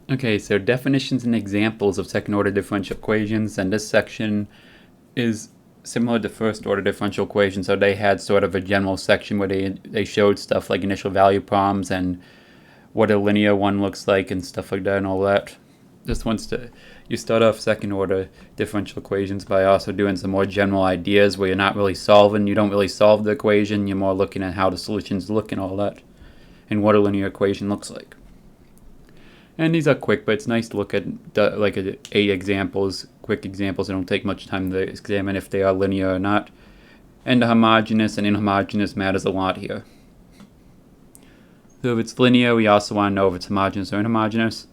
Okay, so definitions and examples of second-order differential equations, and this section is similar to first-order differential equations. So they had sort of a general section where they showed stuff like initial value problems and what a linear one looks like and stuff like that and all that. This one's you start off second-order differential equations by also doing some more general ideas where you're not really solving. You don't really solve the equation. You're more looking at how the solutions look and all that, and what a linear equation looks like. And these are quick, but it's nice to look at eight examples, quick examples. They don't take much time to examine if they are linear or not. And the homogeneous and inhomogeneous matters a lot here. So if it's linear, we also want to know if it's homogeneous or inhomogeneous.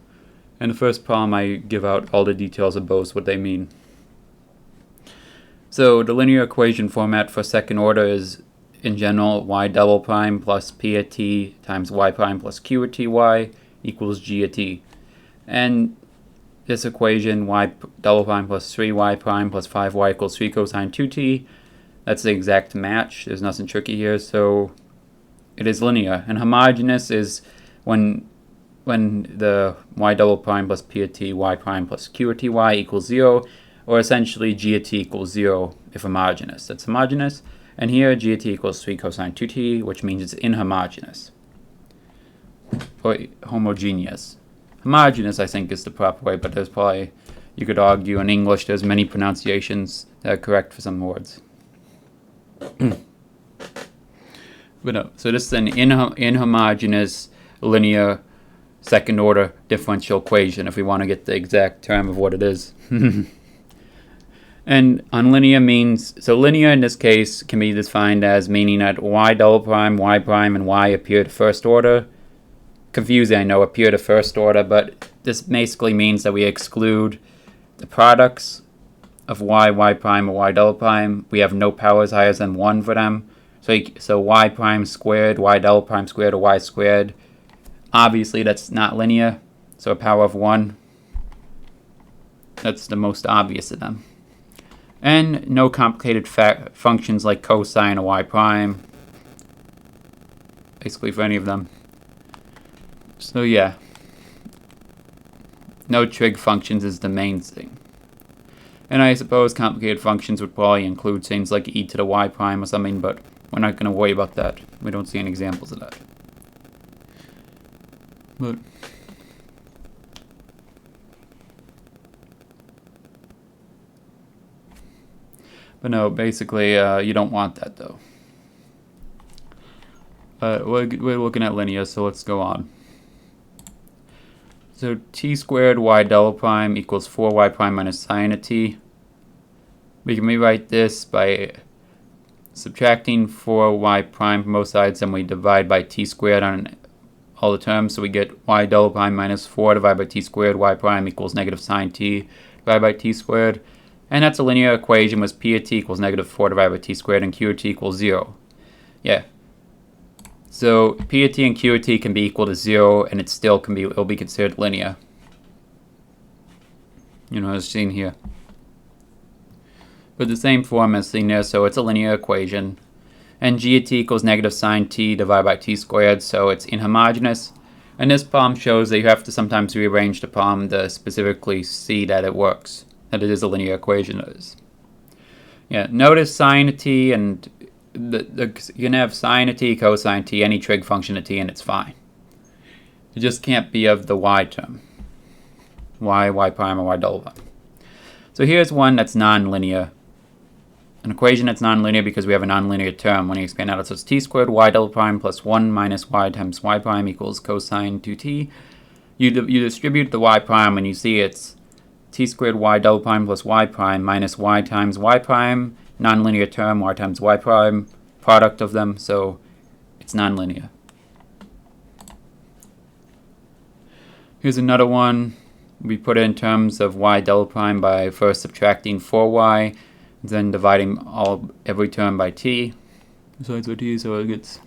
And the first problem, I give out all the details of both, what they mean. So the linear equation format for second order is, in general, y double prime plus p at t times y prime plus q at ty equals g at t. And this equation, y double prime plus 3y prime plus 5y equals 3 cosine 2t, that's the exact match. There's nothing tricky here, so it is linear. And homogeneous is when the y double prime plus p at t, y prime plus q at ty equals 0, or essentially g at t equals 0 if homogeneous. That's homogeneous. And here g at t equals 3 cosine 2t, which means it's inhomogeneous. Or homogeneous. Homogeneous, I think, is the proper way, but there's probably, you could argue in English, there's many pronunciations that are correct for some words. But no, so this is an inhomogeneous linear second order differential equation if we want to get the exact term of what it is. And unlinear means, so linear in this case can be defined as meaning that y double prime, y prime, and y appear to first order. Confusing, I know, appear to first order, but this basically means that we exclude the products of y prime, or y double prime. We have no powers higher than 1 for them. So y prime squared, y double prime squared, or y squared. Obviously, that's not linear, so a power of 1. That's the most obvious of them. And no complicated functions like cosine or y prime, basically for any of them. So yeah, no trig functions is the main thing. And I suppose complicated functions would probably include things like e to the y prime or something, but we're not going to worry about that. We don't see any examples of that. But no, basically, you don't want that, though. We're looking at linear, so let's go on. So t squared y double prime equals 4y prime minus sine of t. We can rewrite this by subtracting 4y prime from both sides, and we divide by t squared on all the terms. So we get y double prime minus 4 divided by t squared, y prime equals negative sine t divided by t squared. And that's a linear equation with p at t equals negative 4 divided by t squared and q at t equals 0. Yeah. So p at t and q at t can be equal to 0, and it'll be considered linear. You know, as seen here. But the same form as seen there, so it's a linear equation. And g at t equals negative sine t divided by t squared, so it's inhomogeneous. And this problem shows that you have to sometimes rearrange the problem to specifically see that it works, that it is a linear equation. Yeah, notice sine of t, and you can have sine of t, cosine t, any trig function of t, and it's fine. It just can't be of the y term. Y prime, or y double prime. So here's one that's nonlinear. An equation that's nonlinear because we have a nonlinear term when you expand out. So it's t squared y double prime plus 1 minus y times y prime equals cosine 2t. You distribute the y prime, and you see it's t squared y double prime plus y prime minus y times y prime, nonlinear term, y times y prime, product of them, so it's nonlinear. Here's another one. We put it in terms of y double prime by first subtracting 4y, then dividing every term by t. Besides by t, so it gets.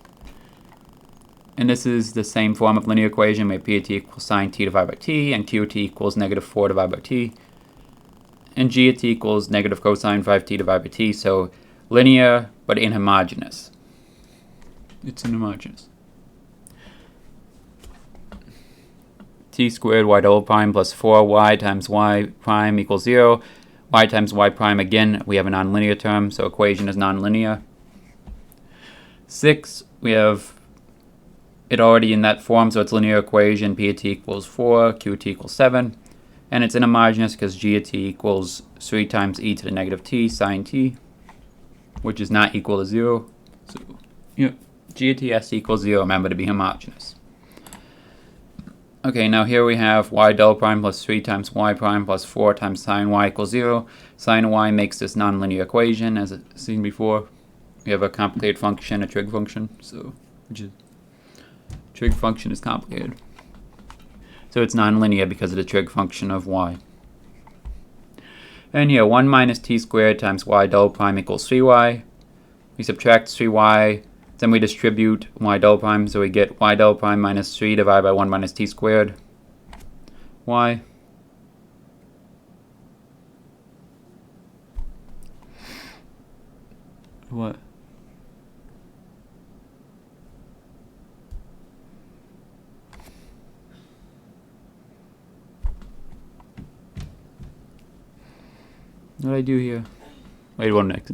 And this is the same form of linear equation where p at t equals sine t divided by t, and q at t equals negative 4 divided by t, and g at t equals negative cosine 5t divided by t. So linear, but inhomogeneous. It's inhomogeneous. t squared y double prime plus 4y times y prime equals 0. Y times y prime, again, we have a nonlinear term, so equation is nonlinear. 6, we have it already in that form, so it's linear equation, p of t equals 4, q of t equals 7. And it's inhomogeneous because g of t equals 3 times e to the negative t sine t, which is not equal to 0. So, g of t has to equal 0, remember, to be homogeneous. Okay, now here we have y double prime plus 3 times y prime plus 4 times sine y equals 0. Sine y makes this nonlinear equation, as seen before. We have a complicated function, a trig function, so trig function is complicated. So it's nonlinear because of the trig function of y. And here, 1 minus t squared times y double prime equals 3y. We subtract 3y, then we distribute y double prime, so we get y double prime minus 3 divided by 1 minus t squared y. What? What did I do here? Wait one next.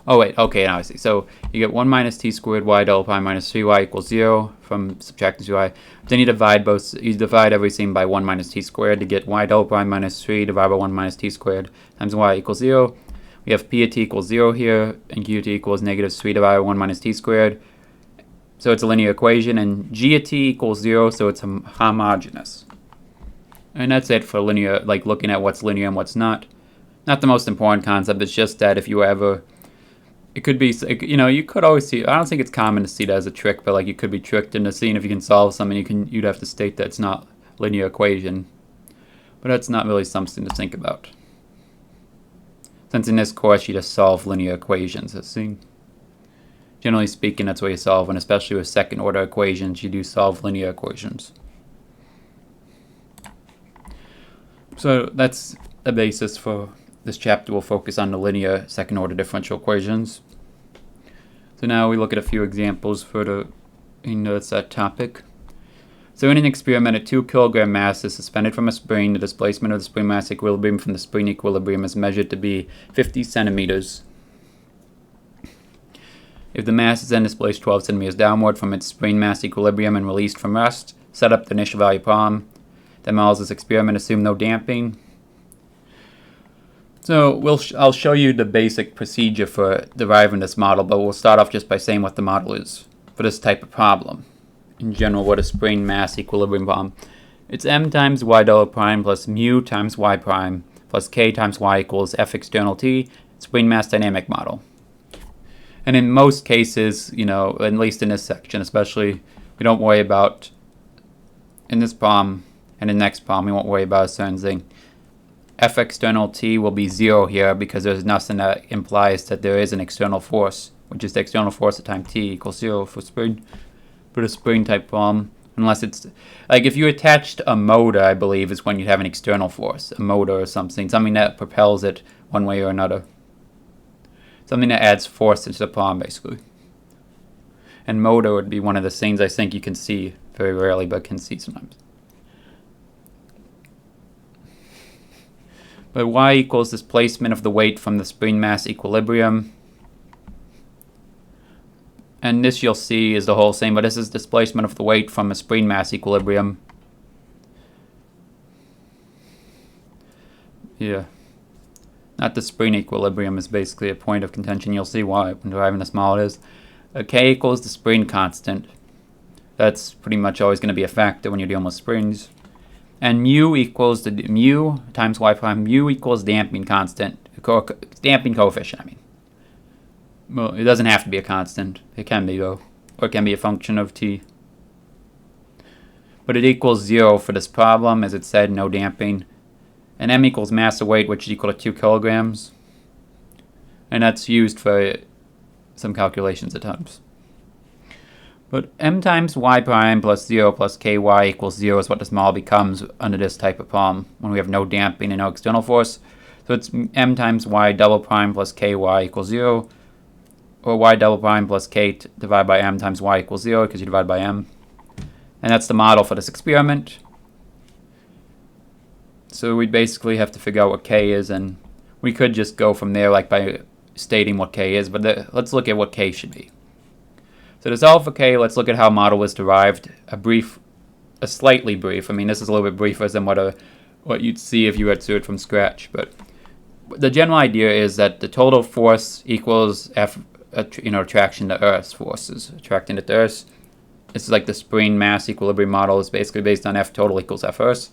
Oh wait, okay, now I see. So you get 1 minus t squared y double prime minus 3y equals 0 from subtracting 2y. Then you divide everything by 1 minus t squared to get y double prime minus 3 divided by 1 minus t squared times y equals 0. We have p of t equals 0 here, and q of t equals negative 3 divided by 1 minus t squared. So it's a linear equation, and g of t equals 0, so it's homogeneous. And that's it for linear, like looking at what's linear and what's not. Not the most important concept, it's just that if you ever... It could be, you could always see, I don't think it's common to see that as a trick, but like you could be tricked into seeing if you can solve something, you'd have to state that it's not a linear equation. But that's not really something to think about. Since in this course you just solve linear equations, generally speaking, that's what you solve, and especially with second order equations, you do solve linear equations. So that's the basis for this chapter. Will focus on the linear second order differential equations. So now we look at a few examples for that topic. So in an experiment, a 2 kilogram mass is suspended from a spring. The displacement of the spring mass equilibrium from the spring equilibrium is measured to be 50 centimeters. If the mass is then displaced 12 centimeters downward from its spring mass equilibrium and released from rest, set up the initial value problem. Then models this experiment, assume no damping. So I'll show you the basic procedure for deriving this model, but we'll start off just by saying what the model is for this type of problem. In general, what a spring mass equilibrium problem. It's m times y double prime plus mu times y prime plus k times y equals f external t, spring mass dynamic model. And in most cases, at least in this section especially, we don't worry about, in this problem and the next problem, we won't worry about a certain thing. F external t will be 0 here because there's nothing that implies that there is an external force, which is the external force at time t equals 0 for the spring type problem. Unless it's, like if you attached a motor, I believe, is when you'd have an external force, a motor or something that propels it one way or another. Something that adds force into the problem, basically. And motor would be one of the things I think you can see very rarely, but can see sometimes. But y equals displacement of the weight from the spring mass equilibrium. And this you'll see is the whole thing, but this is displacement of the weight from a spring mass equilibrium. Yeah. Not the spring equilibrium is basically a point of contention. You'll see why when deriving this model is. K equals the spring constant. That's pretty much always going to be a factor when you're dealing with springs. And mu equals the mu times y prime. Mu equals damping constant, damping coefficient. Well, it doesn't have to be a constant. It can be though, or it can be a function of t. But it equals 0 for this problem, as it said, no damping. And m equals mass of weight, which is equal to 2 kilograms. And that's used for some calculations at times. But m times y prime plus 0 plus ky equals 0 is what this model becomes under this type of problem when we have no damping and no external force. So it's m times y double prime plus ky equals 0, or y double prime plus k divided by m times y equals 0 because you divide by m. And that's the model for this experiment. So we basically have to figure out what k is, and we could just go from there like by stating what k is, but let's look at what k should be. So to solve for k, let's look at how a model was derived. A slightly brief. I mean, this is a little bit briefer than what you'd see if you had to do it from scratch. But the general idea is that the total force equals F, attraction to Earth's forces, attracting it to Earth. This is like the spring mass equilibrium model is basically based on F total equals F Earth.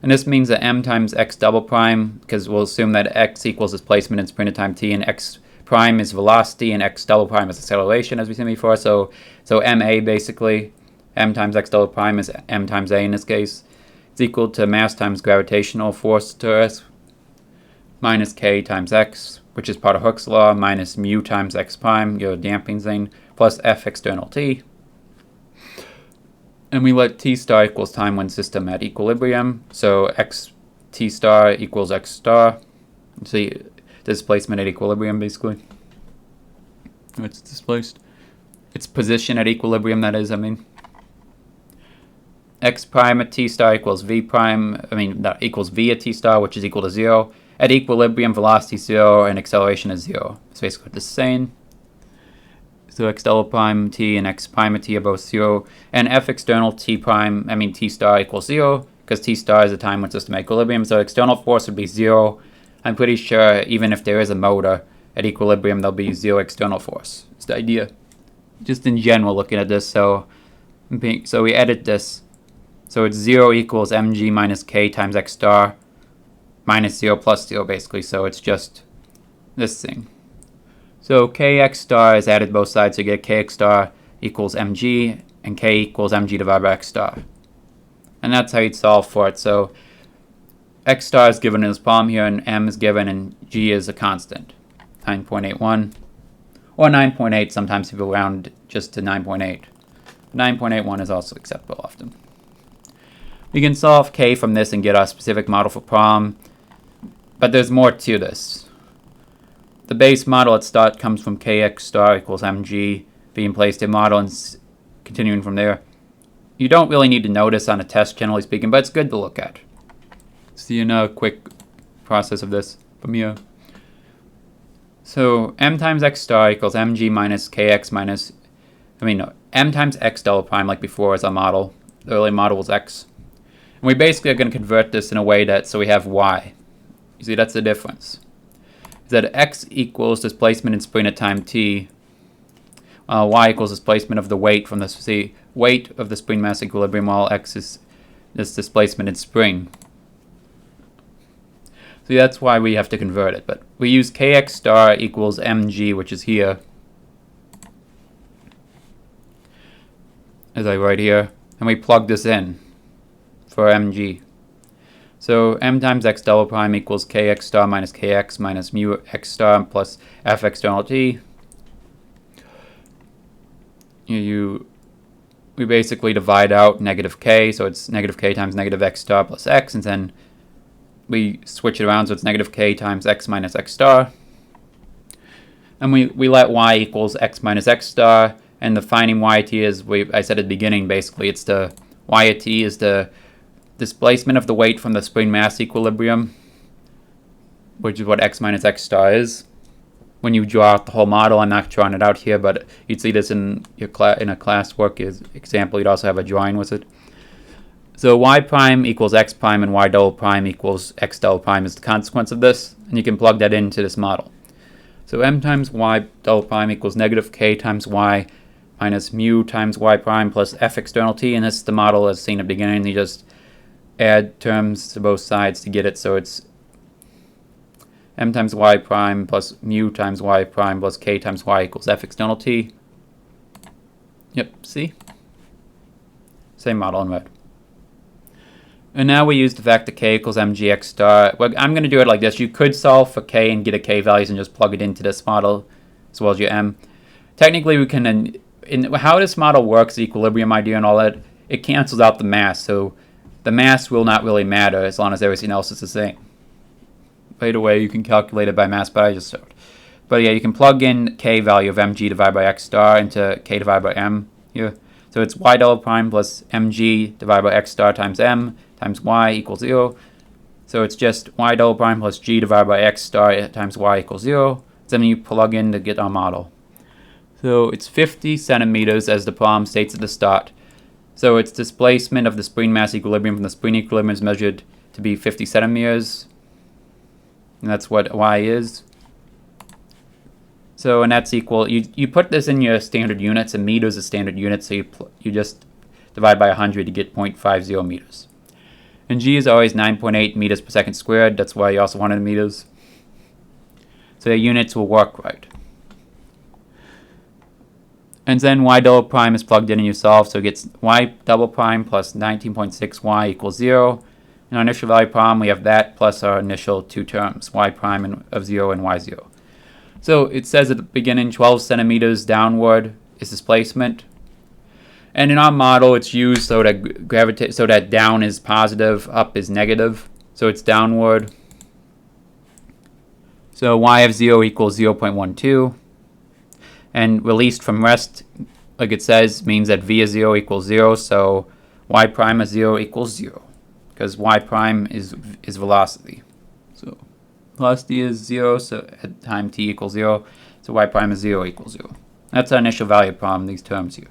And this means that m times x double prime, because we'll assume that x equals displacement in sprint at time t, and x prime is velocity, and x double prime is acceleration, as we've seen before. So ma basically, m times x double prime is m times a in this case. It's equal to mass times gravitational force to Earth minus k times x, which is part of Hooke's law, minus mu times x prime, your damping thing, plus f external t. And we let t star equals time when system at equilibrium. So x t star equals x star. See, displacement at equilibrium basically. It's displaced. Its position at equilibrium, that is, I mean. X prime at t star equals v prime, that equals v at t star, which is equal to 0. At equilibrium, velocity is 0 and acceleration is 0. It's basically the same. So x double prime t and x prime at t are both 0. And f external t star equals 0, because t star is the time when system at equilibrium. So external force would be 0. I'm pretty sure even if there is a motor at equilibrium, there'll be 0 external force. It's the idea. Just in general looking at this, so we edit this. So it's 0 equals mg minus k times x star minus 0 plus 0 basically. So it's just this thing. So kx star is added both sides, so you get kx star equals mg, and k equals mg divided by x star. And that's how you'd solve for it. So x star is given in this problem here, and m is given, and g is a constant, 9.81. Or 9.8, sometimes people round just to 9.8. 9.81 is also acceptable often. We can solve k from this and get our specific model for problem, but there's more to this. The base model at start comes from kx star equals mg being placed in model and continuing from there. You don't really need to know this on a test, generally speaking, but it's good to look at. See a quick process of this from here. So m times x star equals mg minus kx minus, m times x double prime like before is our model. The early model was x. And we basically are going to convert this in a way that, so we have y. You see, that's the difference. Is that x equals displacement in spring at time t, y equals displacement of the weight from the weight of the spring mass equilibrium, while x is this displacement in spring. So that's why we have to convert it. But we use kx star equals mg, which is here, as I write here, and we plug this in for mg. So m times x double prime equals kx star minus kx minus mu x star plus f external t. We basically divide out negative k, so it's negative k times negative x star plus x, and then we switch it around, so it's negative k times x minus x star. And we let y equals x minus x star, and the finding y at t is, I said at the beginning, basically it's the y at t is the displacement of the weight from the spring mass equilibrium, which is what x minus x star is. When you draw out the whole model, I'm not drawing it out here, but you'd see this in your in a classwork example. You'd also have a drawing with it. So y prime equals x prime and y double prime equals x double prime is the consequence of this, and you can plug that into this model. So m times y double prime equals negative k times y minus mu times y prime plus f external t, and this is the model as seen at the beginning. You just add terms to both sides to get it, so it's m times y prime plus mu times y prime plus k times y equals f external t. Yep, see? Same model in red. And now we use the fact that k equals mgx star. Well, I'm going to do it like this. You could solve for k and get a k values and just plug it into this model as well as your m. Technically, we can in how this model works, the equilibrium idea and all that, it cancels out the mass. So the mass will not really matter as long as everything else is the same. By the way, you can calculate it by mass, but I just showed. But yeah, you can plug in k value of mg divided by x star into k divided by m here. So it's y double prime plus mg divided by x star times m times y equals 0. So it's just y double prime plus g divided by x star times y equals 0. So then you plug in to get our model. So it's 50 centimeters as the problem states at the start. So its displacement of the spring mass equilibrium from the spring equilibrium is measured to be 50 centimeters. And that's what y is. So, and that's equal, you put this in your standard units, and meters is standard unit, so you just divide by 100 to get 0.50 meters. And g is always 9.8 meters per second squared, that's why you also wanted meters. So the units will work right. And then y double prime is plugged in and you solve, so it gets y double prime plus 19.6y equals 0. In our initial value problem, we have that plus our initial two terms, y prime of 0 and y 0. So it says at the beginning 12 centimeters downward is displacement. And in our model, it's used so that down is positive, up is negative. So it's downward. So y of 0 equals 0.12. And released from rest, like it says, means that v of 0 equals 0. So y prime of 0 equals 0. Because y prime is velocity. So velocity is 0, so at time t equals 0. So y prime is 0 equals 0. That's our initial value problem, these terms here.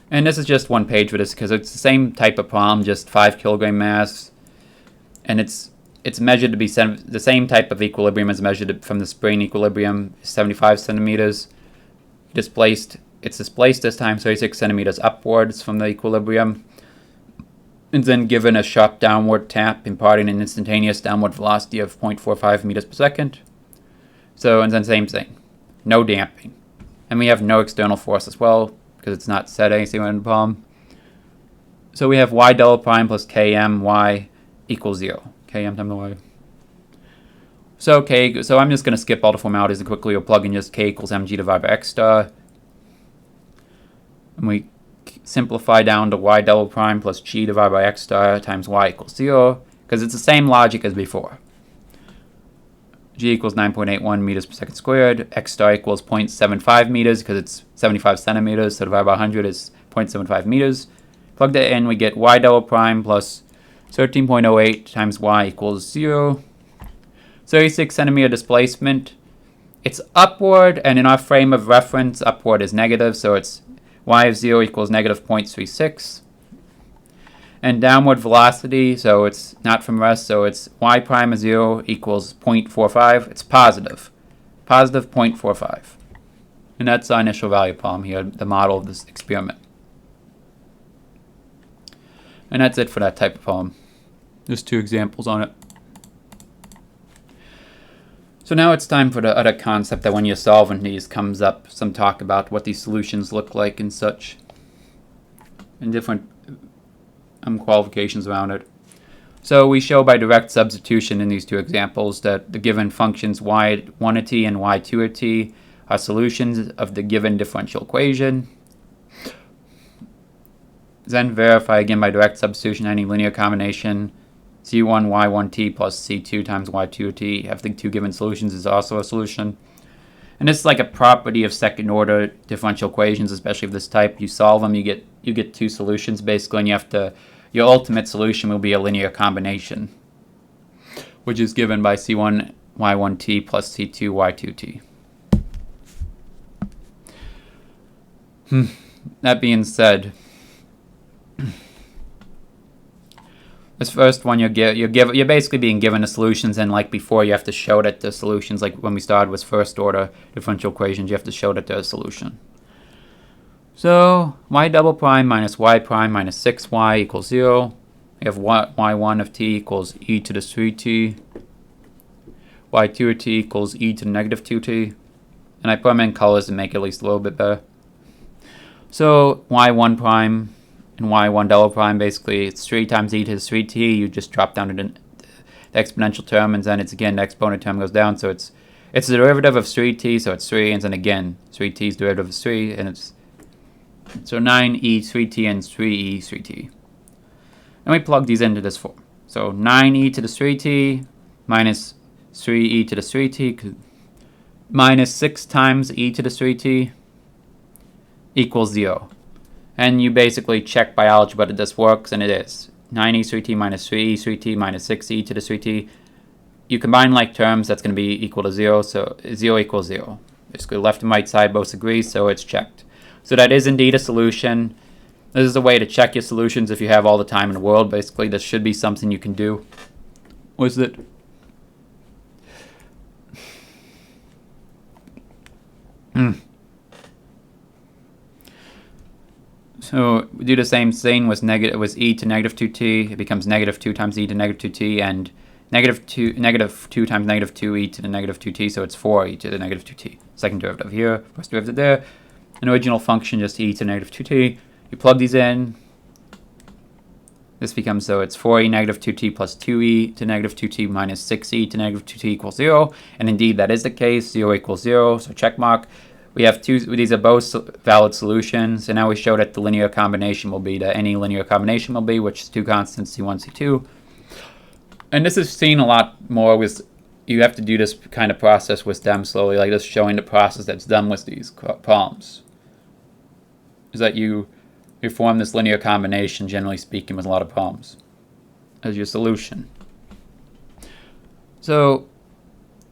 And this is just one page for this because it's the same type of problem, just 5 kilogram mass. And it's measured to be the same type of equilibrium as measured from the spring equilibrium, 75 centimeters. It's displaced this time 36 centimeters upwards from the equilibrium. And then given a sharp downward tap imparting an instantaneous downward velocity of 0.45 meters per second. So, and then same thing, no damping. And we have no external force as well, because it's not set anything in the problem. So we have y double prime plus km y equals 0. Km times the y. So I'm just going to skip all the formalities and quickly we'll plug in just k equals mg divided by x star. And we simplify down to y double prime plus g divided by x star times y equals 0, because it's the same logic as before. G equals 9.81 meters per second squared. X star equals 0.75 meters because it's 75 centimeters, so divided by 100 is 0.75 meters. Plug that in, we get y double prime plus 13.08 times y equals 0. 36 centimeter displacement. It's upward, and in our frame of reference, upward is negative, so it's y of 0 equals negative 0.36. And downward velocity, so it's not from rest, so it's y prime of 0 equals 0.45. It's positive. Positive 0.45. And that's our initial value problem here, the model of this experiment. And that's it for that type of problem. There's 2 examples on it. So now it's time for the other concept that when you're solving these comes up some talk about what these solutions look like and such. And different qualifications around it. So we show by direct substitution in these 2 examples that the given functions y1 at t and y2 at t are solutions of the given differential equation. Then verify again by direct substitution any linear combination c1 y1t plus c2 times y2 t have the 2 given solutions is also a solution. And this is like a property of second order differential equations, especially of this type. You solve them, you get 2 solutions basically, and you have to, your ultimate solution will be a linear combination, which is given by c1 y1t plus c2 y2t. That being said, this first one you're basically being given the solutions, and like before you have to show that the solutions, like when we started with first order differential equations, you have to show that they're a solution. So y double prime minus y prime minus 6y equals 0. We have y1 of t equals e to the 3t. y2 of t equals e to the negative 2t. And I put them in colors to make it at least a little bit better. So y1 prime and y1 double prime, basically it's 3 times e to the 3t. You just drop down to the exponential term, and then it's again the exponent term goes down, so it's it's the derivative of 3t, so it's 3, and then again 3t's derivative is 3, and it's so 9e 3t and 3e 3t. And we plug these into this form. So 9e to the 3t minus 3e to the 3t minus 6 times e to the 3t equals 0. And you basically check by algebra that this works, and it is. 9e 3t minus 3e 3t minus 6e to the 3t. You combine like terms, that's going to be equal to 0, so 0 equals 0. Basically left and right side both agree, so it's checked. So that is indeed a solution. This is a way to check your solutions if you have all the time in the world. Basically, this should be something you can do. Was it? So we do the same thing with e to negative 2t. It becomes negative 2 times e to negative 2t, and negative 2 times negative 2e to the negative 2t, so it's 4e to the negative 2t. Second derivative here, first derivative there. An original function, just e to negative 2t. You plug these in. This becomes, so it's 4e negative 2t plus 2e to negative 2t minus 6e to negative 2t equals 0. And indeed, that is the case. 0 equals 0, so check mark. We have these are both valid solutions. And now we show that the linear combination will be, that any linear combination will be, which is two constants, c1, c2. And this is seen a lot more with, you have to do this kind of process with them slowly, like this showing the process that's done with these problems. Is that you form this linear combination, generally speaking, with a lot of problems as your solution. So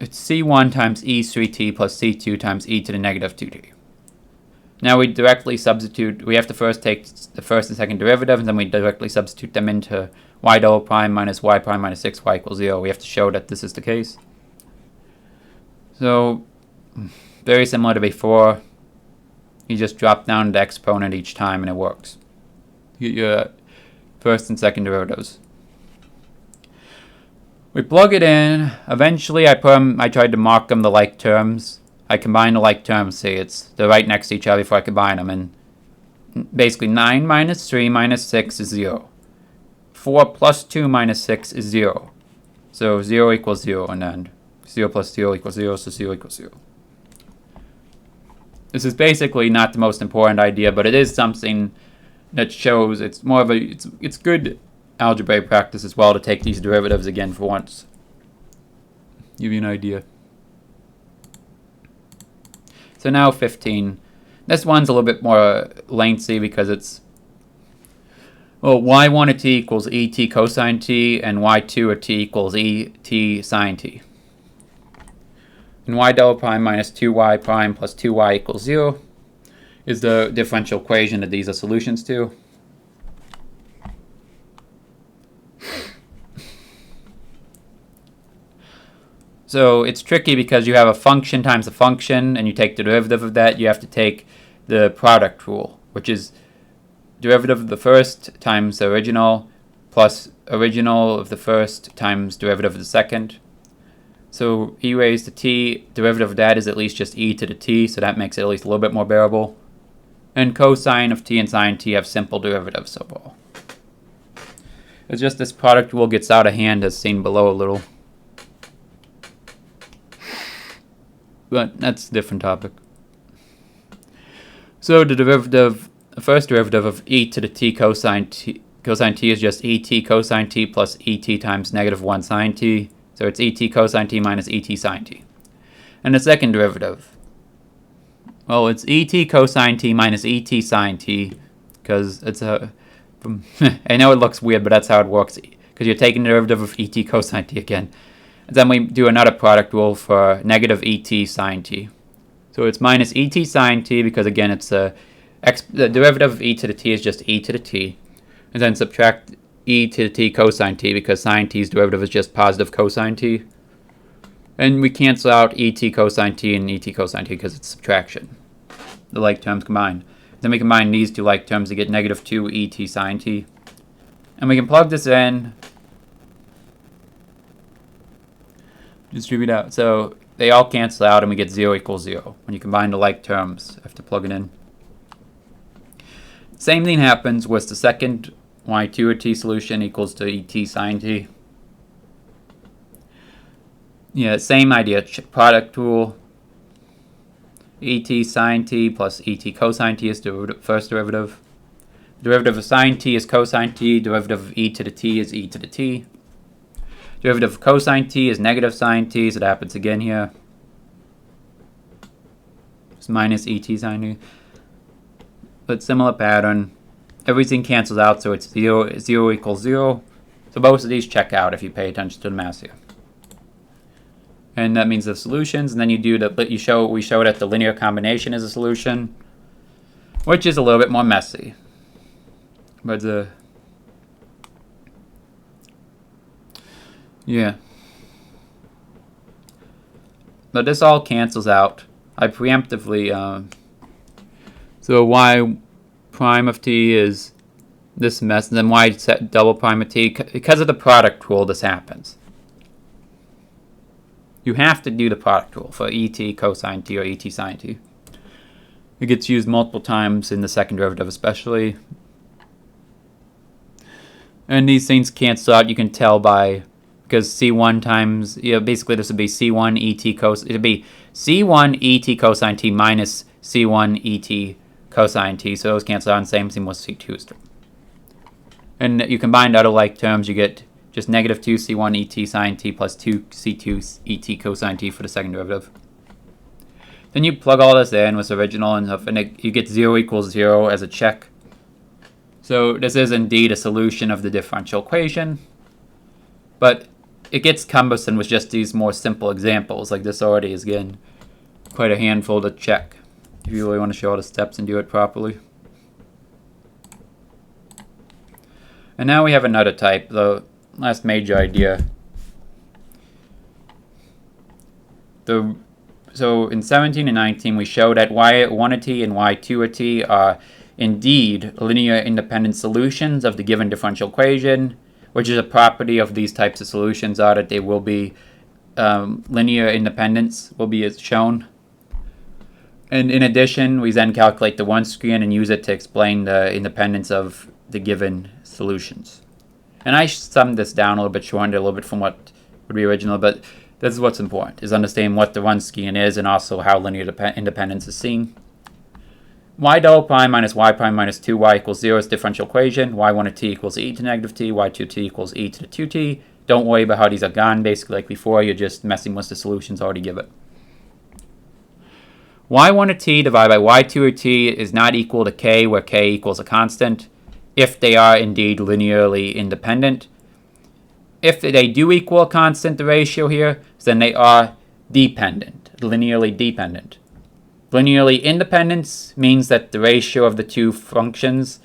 it's c1 times e 3t plus c2 times e to the negative 2t. Now we directly substitute, we have to first take the first and second derivative, and then we directly substitute them into y double prime minus y prime minus 6y equals 0. We have to show that this is the case. So very similar to before. You just drop down the exponent each time and it works. You get your first and second derivatives. We plug it in. Eventually I tried to mark them the like terms. I combine the like terms, see they're right next to each other before I combine them. And basically 9 minus 3 minus 6 is 0. 4 plus 2 minus 6 is 0. So 0 equals 0, and then 0 plus 0 equals 0, so 0 equals 0. This is basically not the most important idea, but it is something that shows it's more of a, it's good algebraic practice as well to take these derivatives again for once. Give you an idea. So now 15. This one's a little bit more lengthy because it's, well, y1 at t equals et cosine t, and y2 at t equals et sine t. And y double prime minus 2y prime plus 2y equals 0 is the differential equation that these are solutions to. So it's tricky because you have a function times a function, and you take the derivative of that. You have to take the product rule, which is derivative of the first times the original plus original of the first times derivative of the second. So e raised to t, derivative of that is at least just e to the t, so that makes it at least a little bit more bearable. And cosine of t and sine t have simple derivatives overall. It's just this product rule gets out of hand as seen below a little. But that's a different topic. So the first derivative of e to the t cosine t is just et cosine t plus et times negative 1 sine t. So it's et cosine t minus et sine t. And the second derivative, well, it's et cosine t minus et sine t, because it's a, I know it looks weird, but that's how it works, because you're taking the derivative of et cosine t again. And then we do another product rule for negative et sine t. So it's minus et sine t, because again, it's the derivative of e to the t is just e to the t. And then subtract e to the t cosine t, because sine t's derivative is just positive cosine t. And we cancel out et cosine t and et cosine t because it's subtraction. The like terms combined. Then we combine these two like terms to get negative 2 et sine t. And we can plug this in. Distribute out. So they all cancel out and we get 0 equals 0. When you combine the like terms, I have to plug it in. Same thing happens with the second y2 at t solution equals to et sine t. Yeah, same idea. Product rule. Et sine t plus et cosine t is the first derivative. Derivative of sine t is cosine t. Derivative of e to the t is e to the t. Derivative of cosine t is negative sine t, so that happens again here. It's minus et sine t. But similar pattern. Everything cancels out, so it's 0, 0 equals 0. So both of these check out if you pay attention to the math here. And that means the solutions, and then we show that the linear combination is a solution, which is a little bit more messy. But yeah. But this all cancels out. I preemptively so y prime of t is this mess, and then y set double prime of t. Because of the product rule, this happens. You have to do the product rule for et cosine t or et sine t. It gets used multiple times in the second derivative especially. And these things cancel out, you can tell by, because c1 times, basically this would be c1 et cosine, it would be c1 et cosine t minus c1 et cosine t, so those cancel out, and same thing with c2 is true. And you combine other like terms, you get just negative 2 c1 et sine t plus 2 c2 et cosine t for the second derivative. Then you plug all this in with original and stuff, and you get 0 equals 0 as a check. So this is indeed a solution of the differential equation, but it gets cumbersome with just these more simple examples. Like this already is, again, quite a handful to check if you really want to show all the steps and do it properly. And now we have another type, the last major idea. So in 17 and 19, we show that y1 of t and y2 of t are indeed linear independent solutions of the given differential equation, which is a property of these types of solutions are that they will be linear independence will be as shown. And in addition, we then calculate the one-scan and use it to explain the independence of the given solutions. And I summed this down a little bit, shortened it a little bit from what would be original, but this is what's important, is understanding what the one-scan is and also how linear independence is seen. Y double prime minus y prime minus 2y equals 0 is differential equation. Y1 of t equals e to negative t. Y2 of t equals e to the 2t. Don't worry about how these are gone. Basically, like before, you're just messing with the solutions already given. Y1 of t divided by Y2 of t is not equal to k, where k equals a constant, if they are indeed linearly independent. If they do equal a constant, the ratio here, then they are dependent, linearly dependent. Linearly independence means that the ratio of the two functions,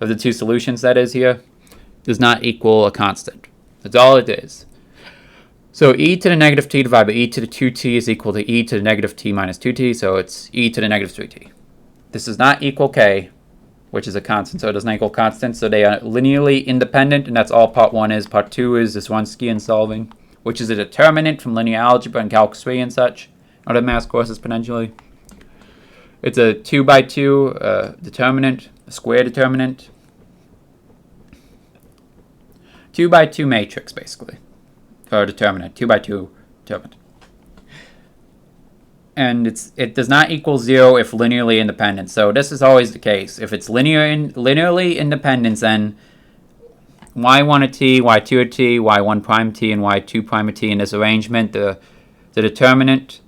of the two solutions that is here, does not equal a constant. That's all it is. So e to the negative t divided by e to the 2t is equal to e to the negative t minus 2t, so it's e to the negative 3t. This does not equal k, which is a constant, so it doesn't equal constant, so they are linearly independent, and that's all part 1 is. Part 2 is this one-scan solving, which is a determinant from linear algebra and calculus 3 and such, other math courses potentially. It's a 2 by 2 determinant, a square determinant. 2 by 2 matrix, basically, for a determinant, 2 by 2 determinant. And it does not equal 0 if linearly independent. So this is always the case. If it's linearly independent, then y1 of t, y2 of t, y1 prime t, and y2 prime of t in this arrangement, the determinant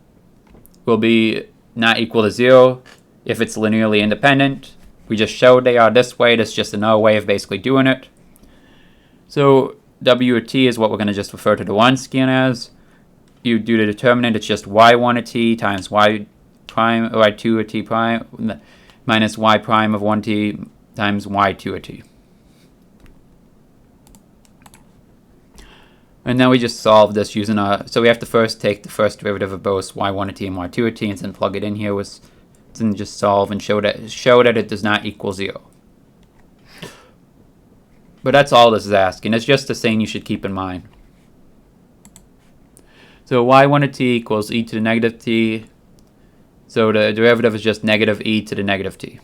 will be not equal to 0 if it's linearly independent. We just showed they are this way. That's just another way of basically doing it. So w of t is what we're going to just refer to the one-scan as. You do the determinant, it's just y1 of t times y prime, or y2 of t prime, minus y prime of 1t times y2 of t. And now we just solve this using so we have to first take the first derivative of both y1 of t and y2 of t and then plug it in here with, then just solve and show that it does not equal 0. But that's all this is asking. It's just a thing you should keep in mind. So y1 of t equals e to the negative t. So the derivative is just negative e to the negative t.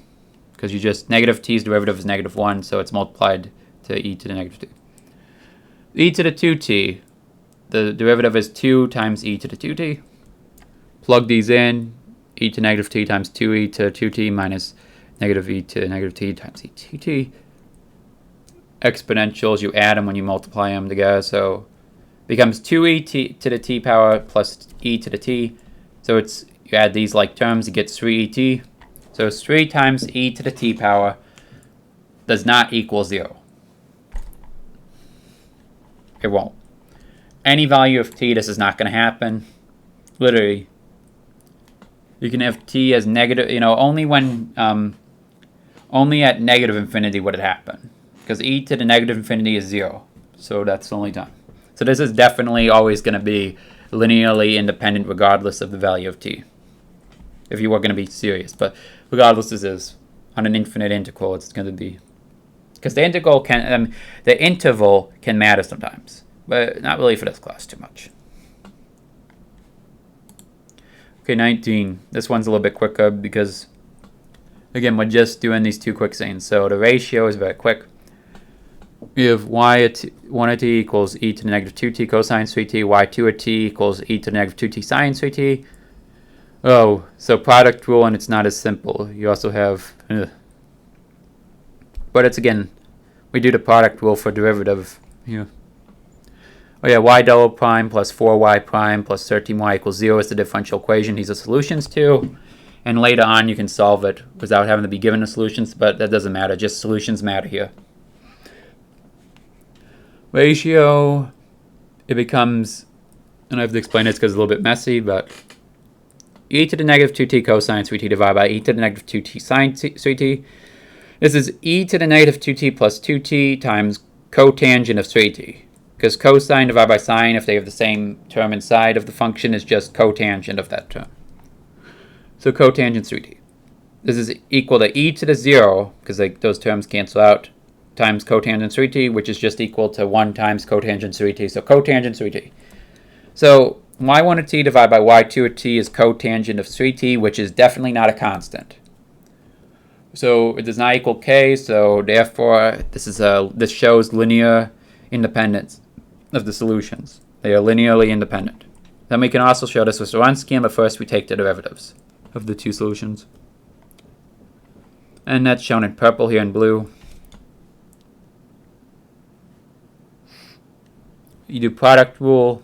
Because you just, negative t's derivative is negative 1, so it's multiplied to e to the negative t. E to the 2t the derivative is 2 times e to the 2t. Plug these in, e to negative t times 2e to 2t minus negative e to negative t times e to t. Exponentials, you add them when you multiply them together, so it becomes 2e to the t power plus e to the t. So it's, you add these like terms, you get 3et. So 3 times e to the t power does not equal 0. It won't. Any value of t, this is not going to happen. Literally, you can have t as negative, only when, only at negative infinity would it happen. Because e to the negative infinity is 0. So that's the only time. So this is definitely always going to be linearly independent regardless of the value of t. If you were going to be serious. But regardless, this is on an infinite integral, it's going to be. Because the integral can, the interval can matter sometimes. But not really for this class too much. Okay, 19. This one's a little bit quicker because, again, we're just doing these two quick things. So the ratio is very quick. We have y at 1 at t equals e to the negative 2t cosine 3t, y2 at t equals e to the negative 2t sine 3t. Oh, so product rule, and it's not as simple. You also have, but it's, again, we do the product rule for derivative here. Oh yeah, y double prime plus 4y prime plus 13y equals 0 is the differential equation these are solutions to. And later on you can solve it without having to be given the solutions, but that doesn't matter, just solutions matter here. Ratio, it becomes, and I have to explain this because it's a little bit messy, but e to the negative 2t cosine 3t divided by e to the negative 2t sine 3t. This is e to the negative 2t plus 2t times cotangent of 3t. Because cosine divided by sine, if they have the same term inside of the function, is just cotangent of that term. So cotangent 3t. This is equal to e to the 0, because those terms cancel out, times cotangent 3t, which is just equal to 1 times cotangent 3t. So cotangent 3t. So y1 at t divided by y2 at t is cotangent of 3t, which is definitely not a constant. So it does not equal k, so therefore this shows linear independence of the solutions. They are linearly independent. Then we can also show this with Wronskian, but first we take the derivatives of the two solutions. And that's shown in purple here in blue. You do product rule.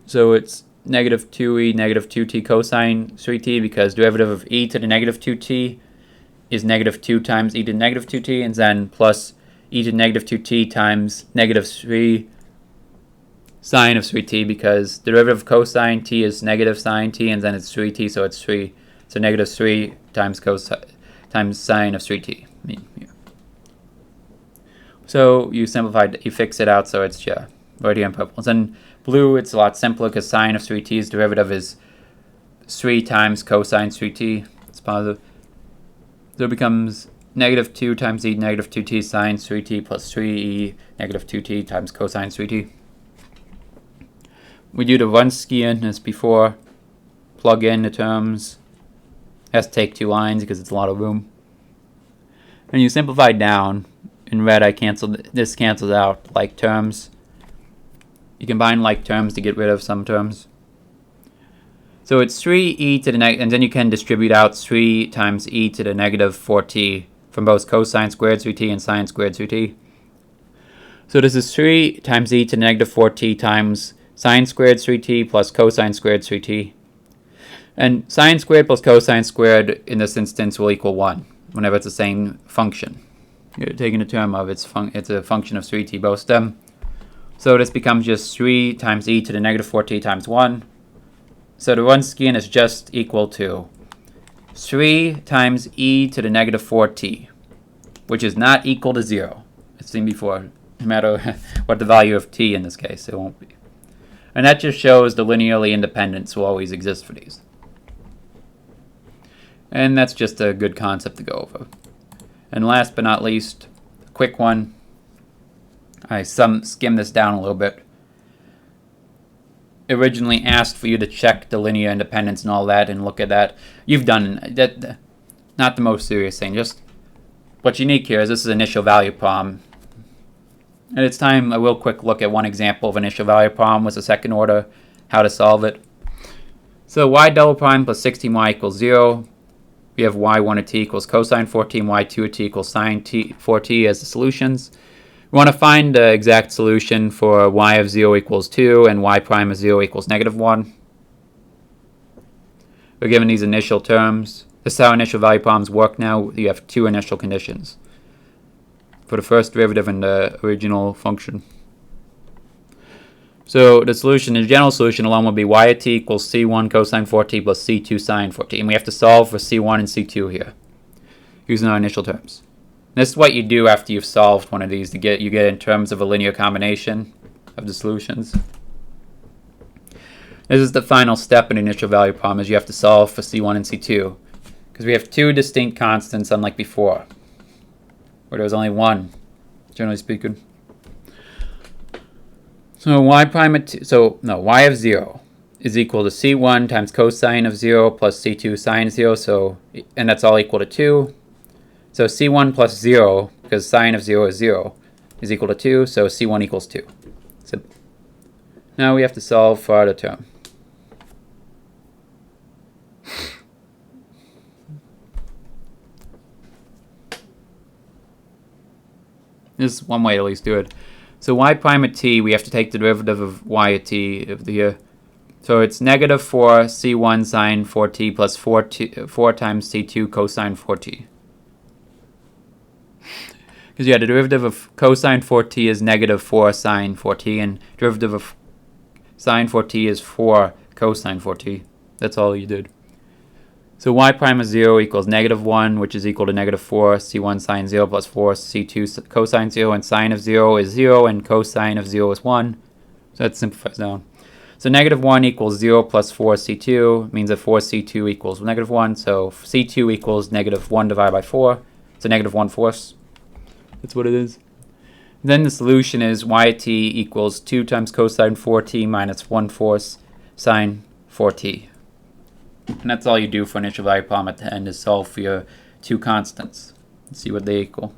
So it's negative 2e, negative 2t cosine 3t, because derivative of e to the negative 2t is negative 2 times e to the negative 2t, and then plus e to the negative 2t times negative 3 sine of 3t, because the derivative of cosine t is negative sine t, and then it's 3t, so it's 3. So negative 3 times cosine times sine of 3t. So you simplify, you fix it out, so it's right here in purple. And then blue, it's a lot simpler because sine of 3t's derivative is 3 times cosine 3t. It's positive. So it becomes negative 2 times e negative 2t sine 3t plus 3e negative 2t times cosine 3t. We do the Wronskian as before. Plug in the terms. Has to take 2 lines because it's a lot of room. And you simplify down. In red, this cancels out like terms. You combine like terms to get rid of some terms. So it's 3e to the negative, and then you can distribute out 3 times e to the negative 4t from both cosine squared 3t and sine squared 3t. So this is 3 times e to the negative 4t times sine squared 3t plus cosine squared 3t. And sine squared plus cosine squared in this instance will equal 1 whenever it's the same function. You're taking the term of it's a function of 3t both of them. So this becomes just 3 times e to the negative 4t times 1. So the Wronskian is just equal to 3 times e to the negative 4t, which is not equal to 0. It's seen before, no matter what the value of t in this case, it won't be. And that just shows the linearly independence will always exist for these. And that's just a good concept to go over. And last but not least, a quick one. I skimmed this down a little bit. Originally asked for you to check the linear independence and all that and look at that. You've done that. Not the most serious thing. Just what's unique here is this is an initial value problem. At its time, I will quick look at one example of initial value problem with a second order, how to solve it. So y double prime plus 16y equals 0. We have y1 of t equals cosine 4t and y2 of t equals sine 4t as the solutions. We want to find the exact solution for y of 0 equals 2 and y prime of 0 equals negative 1. We're given these initial terms. This is how initial value problems work now. You have two initial conditions for the first derivative and the original function. So the solution, the general solution alone will be y of t equals c1 cosine 4t plus c2 sine 4t. And we have to solve for c1 and c2 here using our initial terms. This is what you do after you've solved one of these you get in terms of a linear combination of the solutions. This is the final step in initial value problem, is you have to solve for c1 and c2 because we have two distinct constants unlike before where there was only one, generally speaking. So y of 0 is equal to c1 times cosine of 0 plus c2 sine of 0, and that's all equal to 2. So c1 plus 0, because sine of 0 is 0, is equal to 2, so c1 equals 2. So now we have to solve for our other term. This is one way to at least do it. So y prime of t, we have to take the derivative of y of t of the here. So it's negative 4 c1 sine 4t plus 4 times c2 cosine 4t. Because the derivative of cosine 4t is negative 4 sine 4t, and derivative of sine 4t is 4 cosine 4t. That's all you did. So y prime of 0 equals negative 1, which is equal to negative 4 c1 sine 0 plus 4 c2 cosine 0, and sine of 0 is 0, and cosine of 0 is 1. So that simplifies down. So negative 1 equals 0 plus 4 c2 means that 4 c2 equals negative 1, so c2 equals negative 1 divided by 4, so negative 1/4. That's what it is. Then the solution is y of t equals 2 times cosine 4t minus 1/4 sine 4t. And that's all you do for initial value problem at the end, is solve for your two constants and see what they equal.